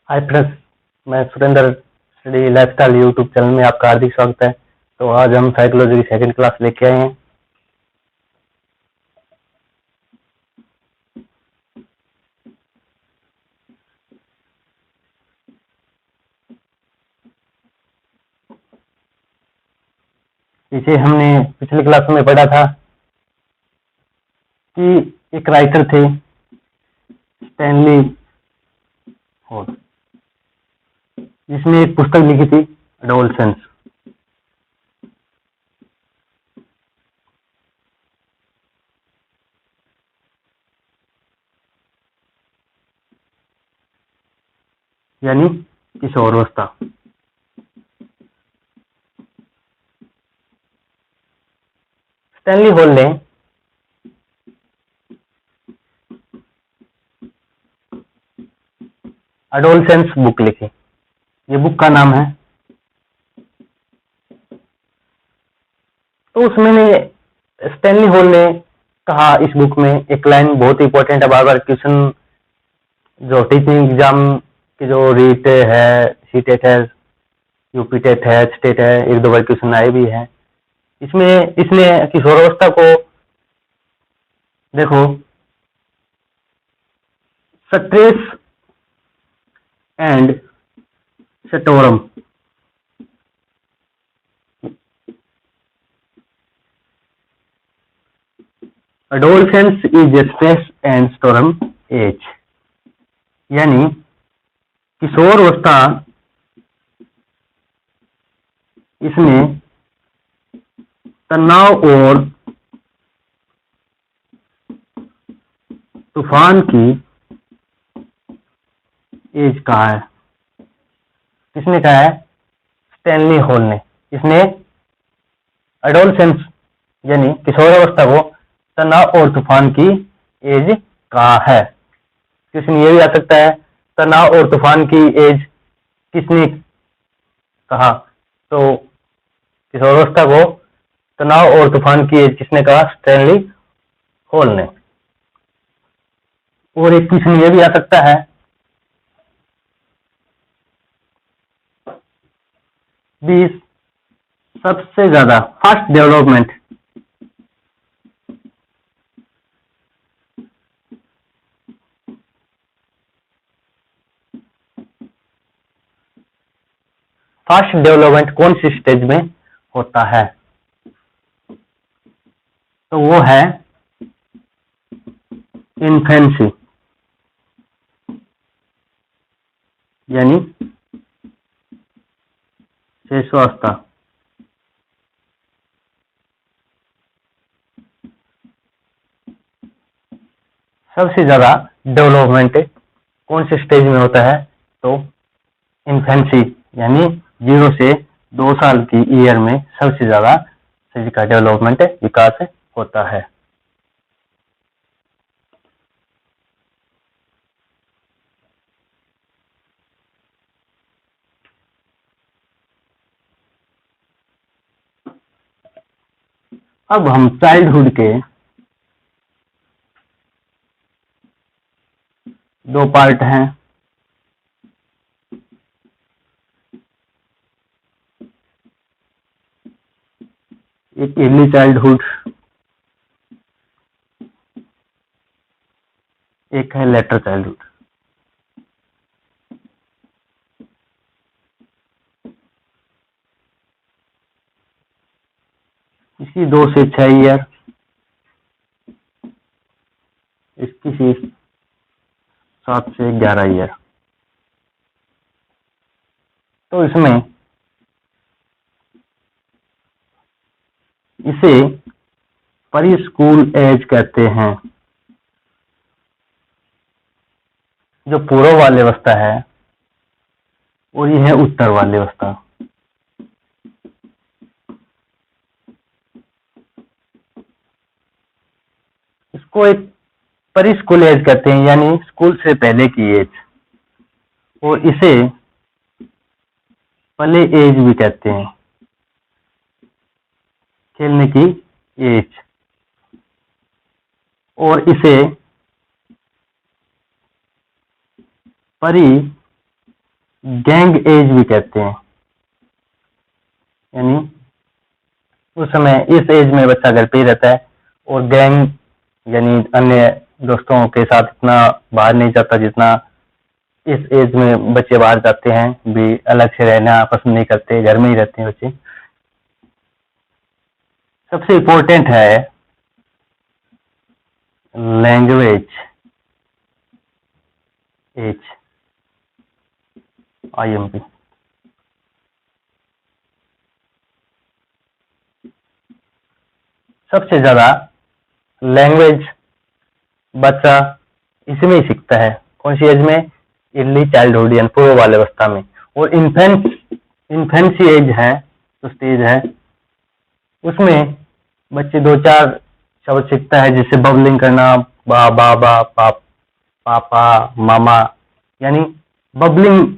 Hi friends, मैं Surendra study lifestyle YouTube channel में आपका हार्दिक स्वागत है। तो आज हम साइकोलॉजी की सेकंड क्लास लेके आए हैं। इसे हमने पिछली क्लास में पढ़ा था कि एक राइटर थे स्टैनली हॉल, जिसने एक पुस्तक लिखी थी एडोलसेंस। यानी किशोरावस्था। स्टैनली हॉल ने एडोलसेंस बुक लिखी। ये बुक का नाम है। तो उसमें स्टैनली हॉल ने कहा, इस बुक में एक लाइन बहुत इंपॉर्टेंट है, बार बार क्वेश्चन जो टीचिंग एग्जाम की जो रीट है, सीटेट है, यूपीटेट है, स्टेट है, एक दो बार क्वेश्चन आए भी है। इसमें इसने किशोरावस्था को देखो, stress and storm. Adolescence is stress and storm age. यानी किशोरावस्था इसमें तनाव और तूफान की एज कहा है। किसने कहा है? स्टैनली हॉल ने। इसने एडोलसेंस यानी किशोरावस्था को तनाव और तूफान की एज कहा है। क्वेश्चन ये भी आ सकता है, तनाव और तूफान की एज किसने कहा? तो किशोरावस्था को तनाव और तूफान की एज किसने कहा? स्टैनली हॉल ने। और एक क्वेश्चन ये भी आ सकता है, 20 सबसे ज्यादा फास्ट डेवलपमेंट कौन सी स्टेज में होता है? तो वो है इन्फेंसी, यानी शिशुअवस्था। सबसे ज्यादा डेवलपमेंट कौन से स्टेज में होता है? तो इन्फेंसी यानी 0 से 2 साल की ईयर में सबसे ज्यादा शरीर का डेवलपमेंट विकास होता है। अब हम चाइल्डहुड के 2 पार्ट हैं। एक अर्ली चाइल्डहुड, एक है लेटर चाइल्डहुड। इसकी 2 से 6 ईयर, इसकी 7 से 11 ईयर। तो इसमें इसे प्री स्कूल एज कहते हैं। जो पूर्व वाली अवस्था है और ये है उत्तर वाली अवस्था। इसको एक प्री स्कूल एज कहते हैं, यानी स्कूल से पहले की एज, और इसे प्ले एज भी कहते हैं, खेलने की एज। और इसे प्री गैंग एज भी कहते हैं। यानी उस समय इस एज में बच्चा घर पे ही रहता है और गैंग यानी अन्य दोस्तों के साथ इतना बाहर नहीं जाता जितना इस एज में बच्चे बाहर जाते हैं, भी अलग से रहना पसंद नहीं करते, घर में ही रहते हैं बच्चे। सबसे इम्पोर्टेंट है लैंग्वेज एज, IMP। सबसे ज्यादा लैंग्वेज बच्चा इसमें ही सीखता है। कौन सी एज में? अर्ली चाइल्डहुड यानी पूर्व बाल्यावस्था में। और इन्फेंसी एज है, जो स्टेज है, उसमें बच्चे 2-4 शब्द सीखता है, जैसे बबलिंग करना, बा बाबा पाप पापा मामा, यानी बबलिंग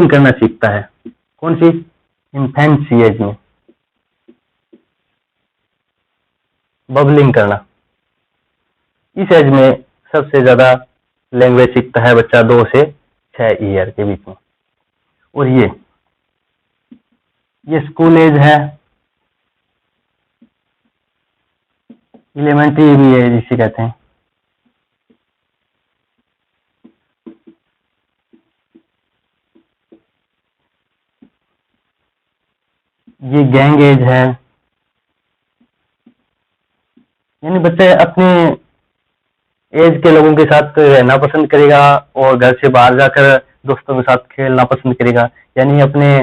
करना सीखता है। कौन सी? इन्फेंसी एज में बबलिंग करना। इस एज में सबसे ज्यादा लैंग्वेज सीखता है बच्चा 2 से 6 ईयर के बीच में। और ये स्कूल एज है, एलिमेंट्री भी है जिसे कहते हैं। ये गैंग एज है, यानी बच्चे अपने एज के लोगों के साथ रहना पसंद करेगा और घर से बाहर जाकर दोस्तों के साथ खेलना पसंद करेगा, यानी अपने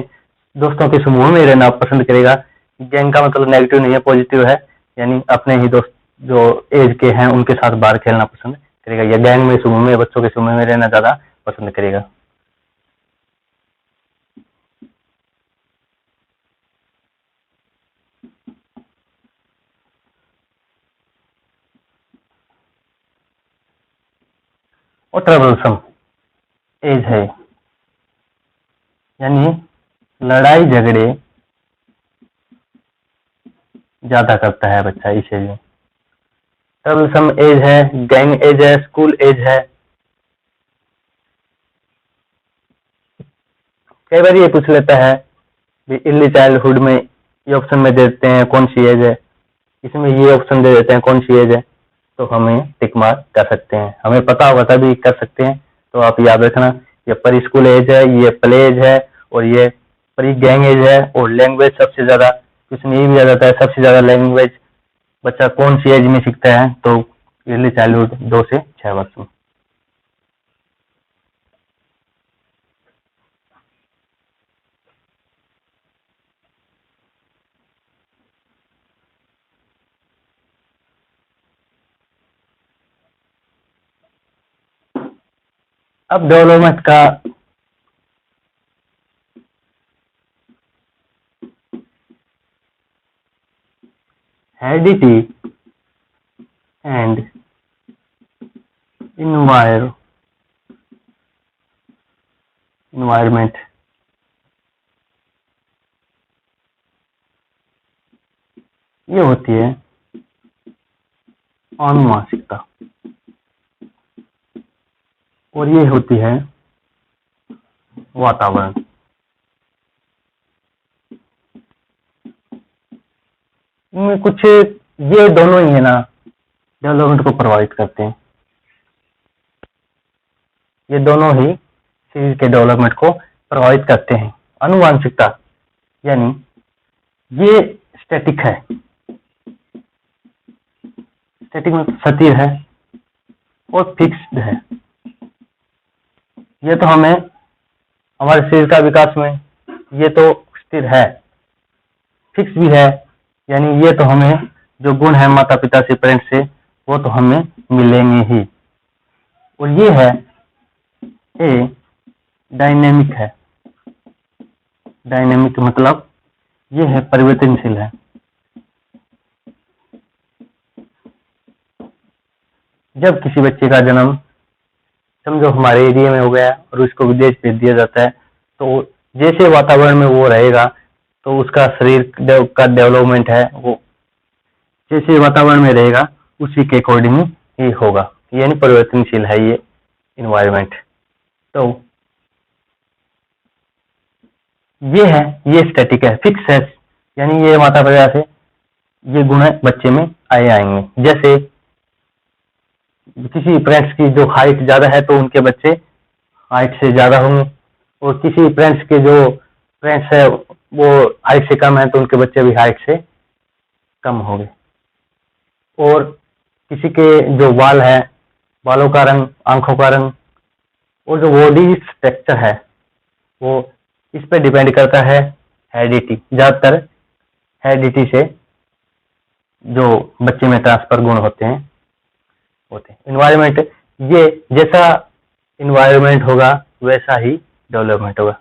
दोस्तों के समूह में रहना पसंद करेगा। गैंग का मतलब नेगेटिव नहीं है, पॉजिटिव है, यानी अपने ही दोस्त जो एज के हैं उनके साथ बाहर खेलना पसंद करेगा, या गैंग में समूह में बच्चों के समूह में रहना ज्यादा पसंद करेगा। और ट्रबलसम एज है, यानी लड़ाई झगड़े ज्यादा करता है बच्चा इस एज में। ट्रबलसम एज है, गैंग एज है, स्कूल एज है। कई बार ये पूछ लेता है भी अर्ली चाइल्डहुड में ये ऑप्शन में दे देते हैं कौन सी एज है, इसमें ये ऑप्शन दे देते हैं कौन सी एज है, तो हमें टिक मार्क कर सकते हैं। हमें पता होगा तभी कर सकते हैं। तो आप याद रखना, ये प्री स्कूल एज है, ये प्ले एज है, और ये प्री गैंग एज है। और लैंग्वेज सबसे ज्यादा इसमें ये भी आ जाता है, सबसे ज्यादा लैंग्वेज बच्चा कौन सी एज में सीखता है, तो अर्ली चाइल्डहुड 2 से 6 वर्ष में। अब डेवलपमेंट का हेरिडिटी एंड इन्वायरमेंट। ये होती है आनुवांशिकता, और ये होती है वातावरण। इनमें कुछ ये दोनों ही है ना डेवलपमेंट को प्रभावित करते हैं। ये दोनों ही शरीर के डेवलपमेंट को प्रभावित करते हैं। आनुवांशिकता यानी ये स्टैटिक है, स्टैटिक में स्थिर है और फिक्स्ड है। ये तो हमें हमारे शरीर का विकास में ये तो स्थिर है, फिक्स भी है, यानी ये तो हमें जो गुण है माता पिता से पेरेंट्स से वो तो हमें मिलेंगे ही। और ये है ए डायनेमिक है। डायनेमिक मतलब ये है परिवर्तनशील है। जब किसी बच्चे का जन्म समझो हमारे एरिया में हो गया और उसको विदेश भेज दिया जाता है, तो जैसे वातावरण में वो रहेगा तो उसका शरीर का डेवलपमेंट है वो जैसे वातावरण में रहेगा उसी के अकॉर्डिंग ही होगा। यानी परिवर्तनशील है ये इन्वायरमेंट। तो ये स्टैटिक है। फिक्स है यानी ये माता पिता से ये गुण बच्चे में आएंगे। जैसे किसी पेरेंट्स की जो हाइट ज्यादा है तो उनके बच्चे हाइट से ज्यादा होंगे, और किसी पेरेंट्स है वो हाइट से कम है तो उनके बच्चे भी हाइट से कम होंगे। और किसी के जो बाल है, बालों का रंग, आंखों का रंग और जो बॉडी स्ट्रक्चर है वो इस पे डिपेंड करता है हेरिडिटी। ज्यादातर हेरिडिटी से जो बच्चे में ट्रांसफर गुण होते हैं इन्वायरमेंट, ये जैसा इन्वायरमेंट होगा वैसा ही डेवलपमेंट होगा।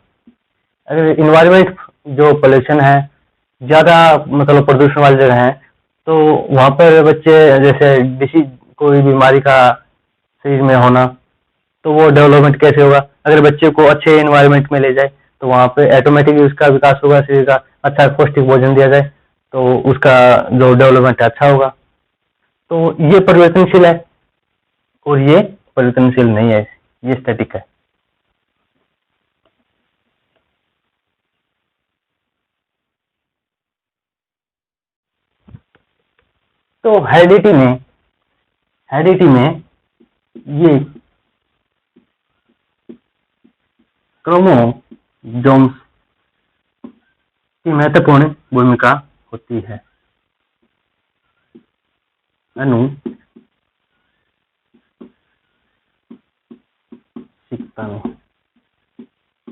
अगर इन्वायरमेंट जो पोल्यूशन है, ज्यादा मतलब प्रदूषण वाली जगह है, तो वहां पर बच्चे जैसे डिसीज, कोई बीमारी का शरीर में होना, तो वो डेवलपमेंट कैसे होगा? अगर बच्चे को अच्छे इन्वायरमेंट में ले जाए तो वहां पे ऑटोमेटिकली उसका विकास होगा, शरीर का अच्छा पौष्टिक भोजन दिया जाए तो उसका जो डेवलपमेंट है अच्छा होगा। तो ये परिवर्तनशील है और ये परिवर्तनशील नहीं है, ये स्टैटिक है। तो हेरिडिटी में ये क्रोमोसोम्स की महत्वपूर्ण भूमिका होती है।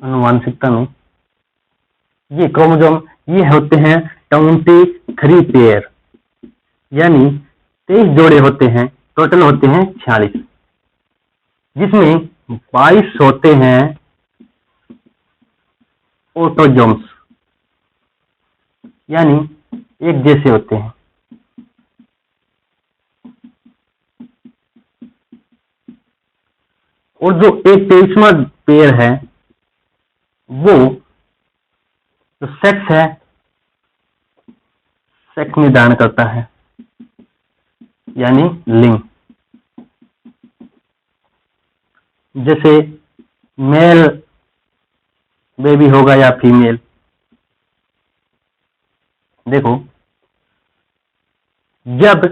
आनुवांशिकता में ये क्रोमोसोम ये होते हैं 23 पेयर, यानी 23 जोड़े होते हैं, टोटल होते हैं 46, जिसमें 22 होते हैं ऑटोजोम्स, यानी एक जैसे होते हैं। और जो एक 23वां पेयर है वो जो सेक्स है, सेक्स निर्धारण करता है, यानी लिंग। जैसे मेल बेबी होगा या फीमेल, देखो जब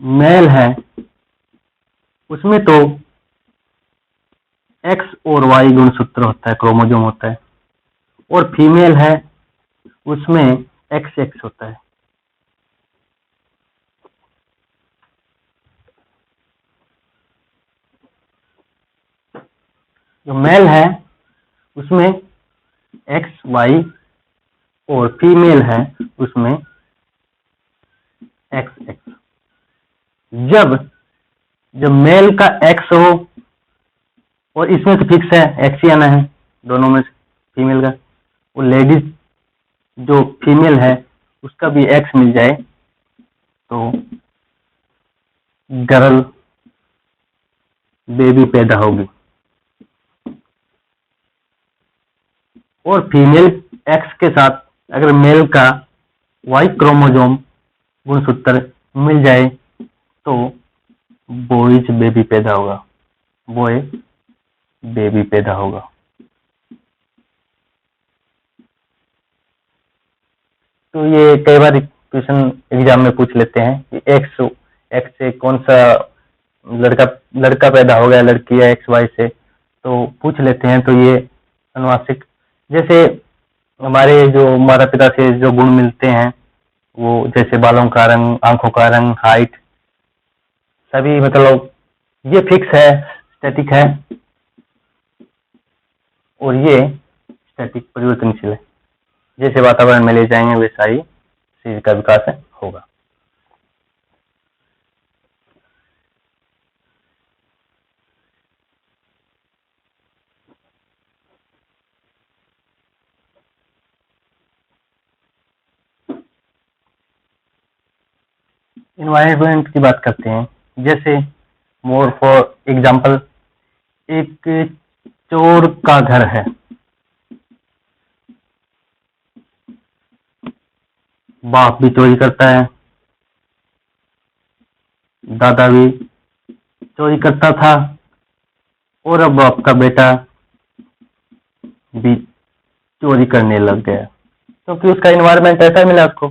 मेल है उसमें तो एक्स और वाई गुणसूत्र होता है, क्रोमोसोम होता है, और फीमेल है उसमें एक्स एक्स होता है। जो मेल है उसमें एक्स वाई और फीमेल है उसमें एक्स एक्स। जब मेल का एक्स हो, और इसमें तो फिक्स है एक्स ही आना है दोनों में से, फीमेल का, वो लेडीज जो फीमेल है उसका भी एक्स मिल जाए तो गर्ल बेबी पैदा होगी। और फीमेल एक्स के साथ अगर मेल का वाई क्रोमोसोम गुणसूत्र मिल जाए तो बॉयज बेबी पैदा होगा, बॉय बेबी पैदा होगा। तो ये कई बार क्वेश्चन एग्जाम में पूछ लेते हैं कि एक्स एक्स से कौन सा लड़का पैदा हो गया, लड़की है एक्स वाई से, तो पूछ लेते हैं। तो ये अनुवांशिक, जैसे हमारे जो माता पिता से जो गुण मिलते हैं वो जैसे बालों का रंग, आंखों का रंग, हाइट, सभी मतलब ये फिक्स है, स्टैटिक है, और ये स्टैटिक परिवर्तनशील है। जैसे वातावरण में ले जाएंगे वैसा ही शरीर का विकास होगा। इन्वायरमेंट की बात करते हैं, जैसे मोर फॉर एग्जाम्पल, एक चोर का घर है, बाप भी चोरी करता है, दादा भी चोरी करता था और अब आपका बेटा भी चोरी करने लग गया, क्योंकि उसका इन्वायरमेंट ऐसा मिला उसको।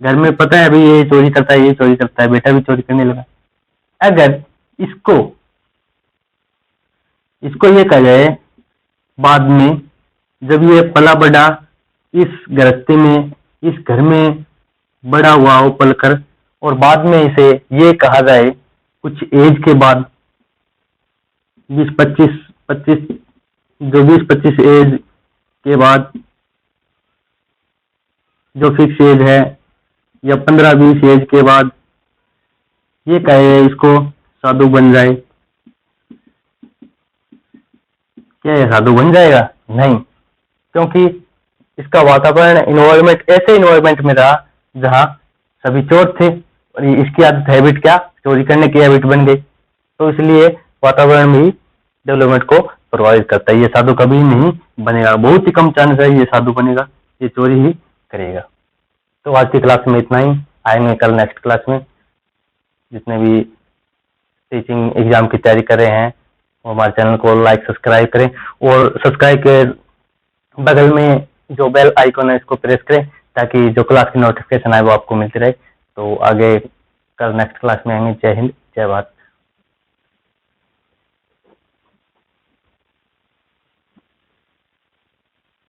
घर में पता है अभी ये चोरी करता है, ये चोरी करता है, बेटा भी चोरी करने लगा। अगर इसको इसको ये कहा जाए बाद में, जब ये पला बड़ा इस गृहस्थी में, इस घर में बड़ा हुआ हो पलकर, और बाद में इसे ये कहा जाए कुछ एज के बाद, 20-25 जो 20-25 एज के बाद, जो फिक्स एज है, या 15-20 एज के बाद ये कहे इसको साधु बन जाए, क्या ये साधु बन जाएगा? नहीं, क्योंकि इसका वातावरण, इन्वायरमेंट ऐसे इन्वायरमेंट में रहा जहां सभी चोर थे, और इसकी आदत, हैबिट क्या, चोरी करने की हैबिट बन गई। तो इसलिए वातावरण भी डेवलपमेंट को प्रभावित करता है। ये साधु कभी नहीं बनेगा, बहुत ही कम चांस है ये साधु बनेगा, ये चोरी ही करेगा। तो आज की क्लास में इतना ही, आएंगे कल नेक्स्ट क्लास में। जितने भी टीचिंग एग्जाम की तैयारी कर रहे हैं वो हमारे चैनल को लाइक सब्सक्राइब करें, और सब्सक्राइब के बगल में जो बेल आइकन है इसको प्रेस करें, ताकि जो क्लास की नोटिफिकेशन आए वो आपको मिलती रहे। तो आगे कल नेक्स्ट क्लास में आएंगे। जय हिंद, जय भारत।